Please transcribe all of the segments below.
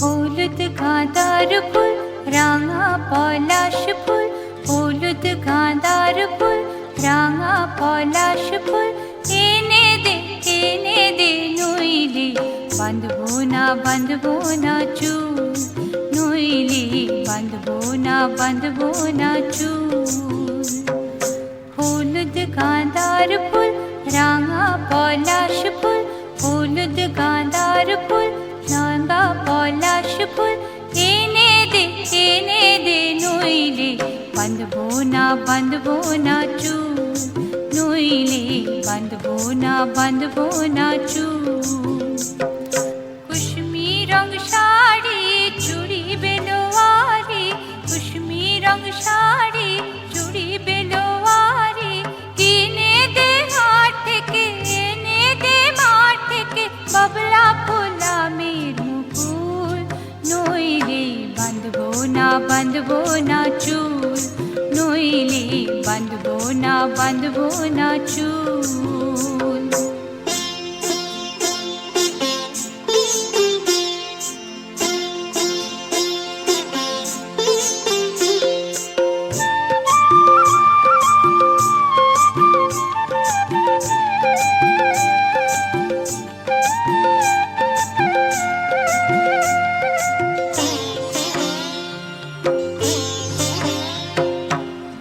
হলুদ গাঁদার ফুল, রাঙা পলাশ ফুল, হলুদ গাঁদার ফুল, রাঙা পলাশ ফুল, এনে দে নইলে বাঁধবো না চুল, নইলে বাঁধবো না চুল। হলুদ গাঁদার ফুল, রাঙা পলাশ ফুল, হলুদ গাঁদার ফুল, রাঙা পলাশ ফুল, এনে দে নইলে বাঁধবো না চুল, নইলে বাঁধবো না চুল। কুসুমি রং শাড়ি চুড়ি বেলোয়ারি, কুসুমি রং শাড়ি চুড়ি বেলোয়ারি, কিনে দে হাট থেকে, এনে দে মাঠ থেকে, বাবলা ফুলামের মুকুল, নইলে বাঁধবো না চুল, নইলে বাঁধবো না চুল।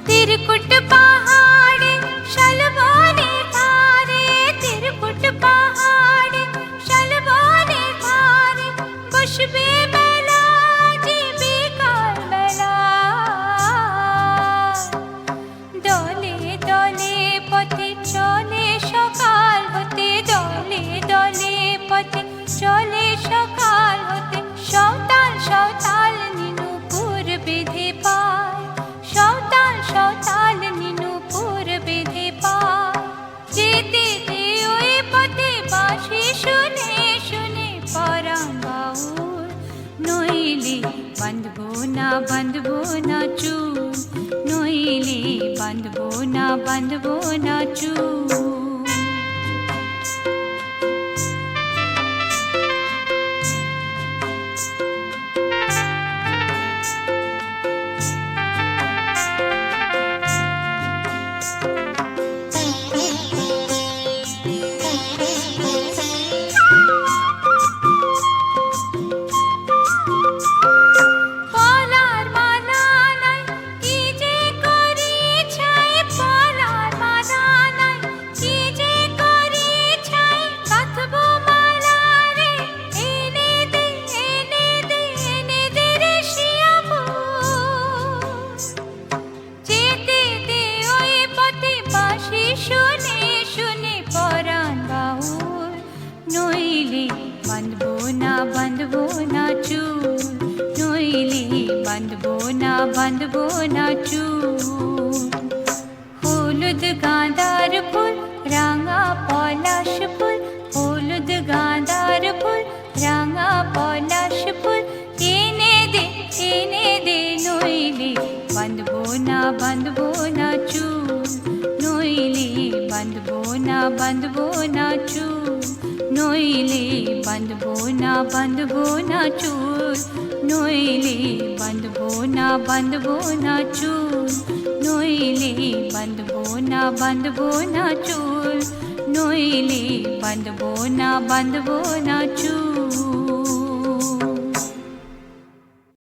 तिरकुट पहाड़े शलबोने धारे, तिरकुट पहाड़े शलबोने धारे, बसबे बेला जिबे काल बेला, दले दले पथे चले सकाल होते, दले दले पथे चले सकाल होते, सौताल सौताल नीनुपुर बेधे पाय, सौताल सौताल नीनुपुर बेधे पाय, जेते दे ओई पथे बाँशि शुने शुने पराण बाउल, नइले बाँधबो ना चुल, नइले बाँधबो ना चुल। बाँधबो ना चूल, नइले बाँधबो ना चूल। हलुद गाँदार फुल, राঙা পলাশ ফুল, হলুদ গাঁদার ফুল, রাঙা পলাশ ফুল, এনে দে নইলে বাঁধবো না চুল, নইলে বাঁধবো না চুল, নইলে বাঁধবো না চুল, নইলে বাঁধবো না চুল, নইলে বাঁধবো না চুল, নইলে বাঁধবো না চুল।